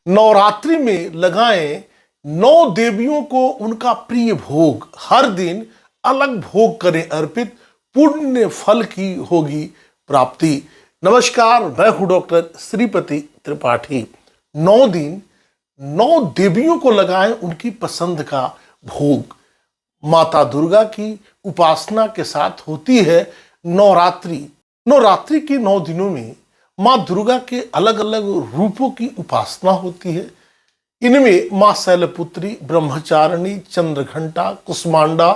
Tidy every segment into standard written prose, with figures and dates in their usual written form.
नवरात्रि में लगाएं 9 देवियों को उनका प्रिय भोग। हर दिन अलग भोग करें अर्पित, पुण्य फल की होगी प्राप्ति। नमस्कार, मैं हूं डॉक्टर श्रीपति त्रिपाठी। 9 दिन 9 देवियों को लगाएं उनकी पसंद का भोग। माता दुर्गा की उपासना के साथ होती है नवरात्रि। नवरात्रि के 9 दिनों में माँ दुर्गा के अलग अलग रूपों की उपासना होती है। इनमें माँ शैलपुत्री, ब्रह्मचारिणी, चंद्रघंटा, कुष्मांडा,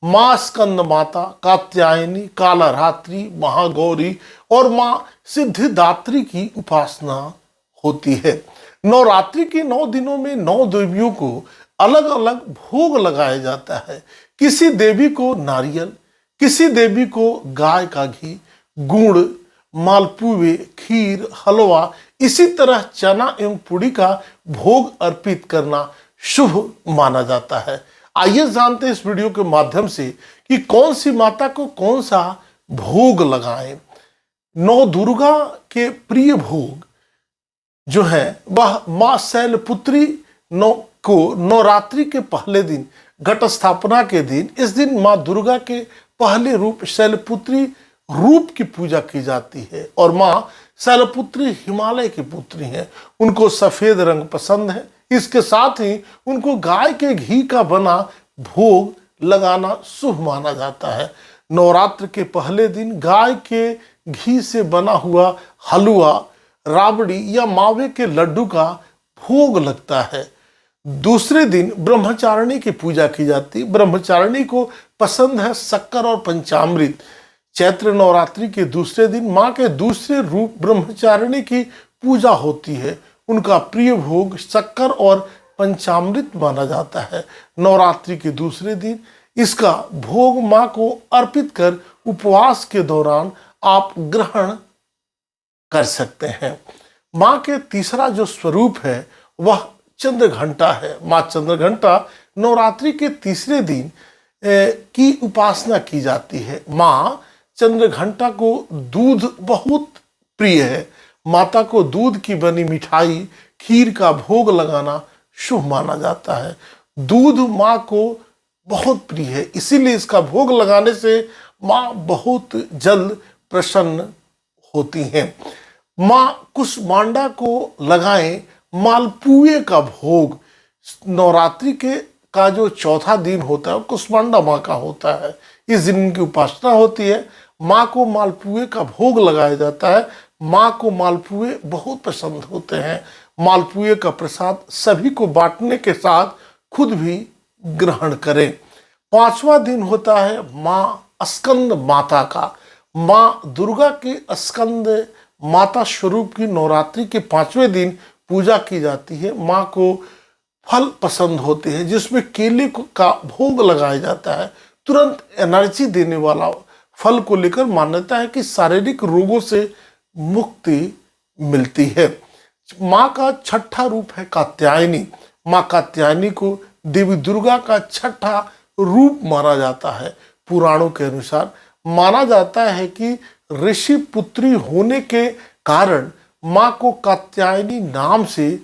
माँ स्कंद माता, कात्यायनी, कालरात्रि, महागौरी और माँ सिद्धिदात्री की उपासना होती है। नवरात्रि के 9 दिनों में 9 देवियों को अलग अलग भोग लगाया जाता है। किसी देवी को नारियल, किसी देवी को गाय का घी, गुड़, मालपुए, खीर, हलवा, इसी तरह चना एवं पूड़ी का भोग अर्पित करना शुभ माना जाता है। आइए जानते हैं इस वीडियो के माध्यम से कि कौन सी माता को कौन सा भोग लगाएं। नौ दुर्गा के प्रिय भोग जो है वह माँ शैलपुत्री को नवरात्रि के पहले दिन, घट स्थापना के दिन, इस दिन माँ दुर्गा के पहले रूप शैलपुत्री रूप की पूजा की जाती है। और माँ शैलपुत्री हिमालय की पुत्री हैं, उनको सफेद रंग पसंद है। इसके साथ ही उनको गाय के घी का बना भोग लगाना शुभ माना जाता है। नवरात्र के पहले दिन गाय के घी से बना हुआ हलवा, राबड़ी या मावे के लड्डू का भोग लगता है। दूसरे दिन ब्रह्मचारिणी की पूजा की जाती है। ब्रह्मचारिणी को पसंद है शक्कर और पंचामृत। चैत्र नवरात्रि के दूसरे दिन माँ के दूसरे रूप ब्रह्मचारिणी की पूजा होती है। उनका प्रिय भोग शक्कर और पंचामृत माना जाता है। नवरात्रि के दूसरे दिन इसका भोग माँ को अर्पित कर उपवास के दौरान आप ग्रहण कर सकते हैं। माँ के तीसरा जो स्वरूप है वह चंद्रघंटा है। माँ चंद्रघंटा नवरात्रि के तीसरे दिन की उपासना की जाती है। माँ चंद्रघंटा को दूध बहुत प्रिय है। माता को दूध की बनी मिठाई, खीर का भोग लगाना शुभ माना जाता है। दूध माँ को बहुत प्रिय है, इसीलिए इसका भोग लगाने से माँ बहुत जल्द प्रसन्न होती हैं। माँ कुष्मांडा को लगाएं मालपुए का भोग। नवरात्रि का जो चौथा दिन होता है वो कुष्मांडा माँ का होता है। इस दिन इनकी उपासना होती है। माँ को मालपुए का भोग लगाया जाता है। माँ को मालपुए बहुत पसंद होते हैं। मालपुए का प्रसाद सभी को बांटने के साथ खुद भी ग्रहण करें। 5वां दिन होता है माँ स्कंद माता का। माँ दुर्गा के स्कंद माता स्वरूप की नवरात्रि के 5वें दिन पूजा की जाती है। माँ को फल पसंद होते हैं जिसमें केले का भोग लगाया जाता है। तुरंत एनर्जी देने वाला फल को लेकर मान्यता है कि शारीरिक रोगों से मुक्ति मिलती है। माँ का छठा रूप है कात्यायनी। माँ कात्यायनी को देवी दुर्गा का छठा रूप माना जाता है। पुराणों के अनुसार माना जाता है कि ऋषि पुत्री होने के कारण माँ को कात्यायनी नाम से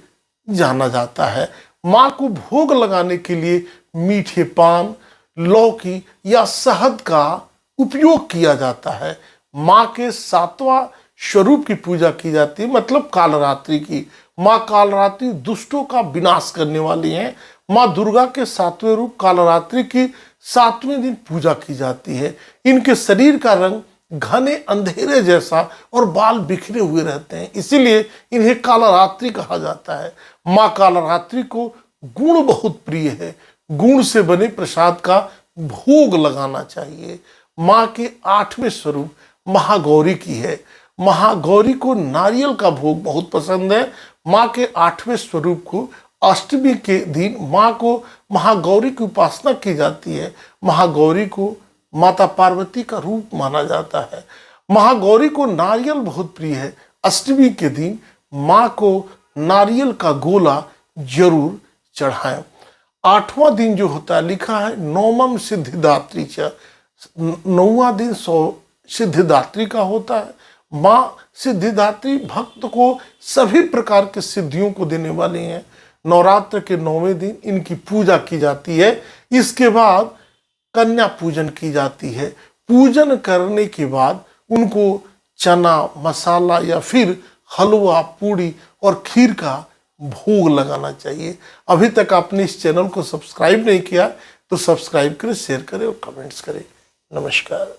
जाना जाता है। माँ को भोग लगाने के लिए मीठे पान, लौकी या शहद का उपयोग किया जाता है। माँ के 7वां स्वरूप की पूजा की जाती है, मतलब कालरात्रि की। माँ कालरात्रि दुष्टों का विनाश करने वाली हैं। माँ दुर्गा के 7वें रूप कालरात्रि की 7वें दिन पूजा की जाती है। इनके शरीर का रंग घने अंधेरे जैसा और बाल बिखरे हुए रहते हैं, इसीलिए इन्हें कालरात्रि कहा जाता है। माँ कालरात्रि को गुण बहुत प्रिय है। गुण से बने प्रसाद का भोग लगाना चाहिए। माँ के 8वें स्वरूप महागौरी की है। महागौरी को नारियल का भोग बहुत पसंद है। माँ के 8वें स्वरूप को अष्टमी के दिन माँ को महागौरी की उपासना की जाती है। महागौरी को माता पार्वती का रूप माना जाता है। महागौरी को नारियल बहुत प्रिय है। अष्टमी के दिन माँ को नारियल का गोला जरूर चढ़ाएं। 8वां दिन जो होता है लिखा है नवमम सिद्धिदात्री च। 9वां दिन सिद्धिदात्री का होता है। माँ सिद्धिदात्री भक्त को सभी प्रकार के सिद्धियों को देने वाली हैं। नवरात्र के 9वें दिन इनकी पूजा की जाती है। इसके बाद कन्या पूजन की जाती है। पूजन करने के बाद उनको चना मसाला या फिर हलवा पूड़ी और खीर का भोग लगाना चाहिए। अभी तक आपने इस चैनल को सब्सक्राइब नहीं किया तो सब्सक्राइब करें, शेयर करें और कमेंट्स करें। नमस्कार।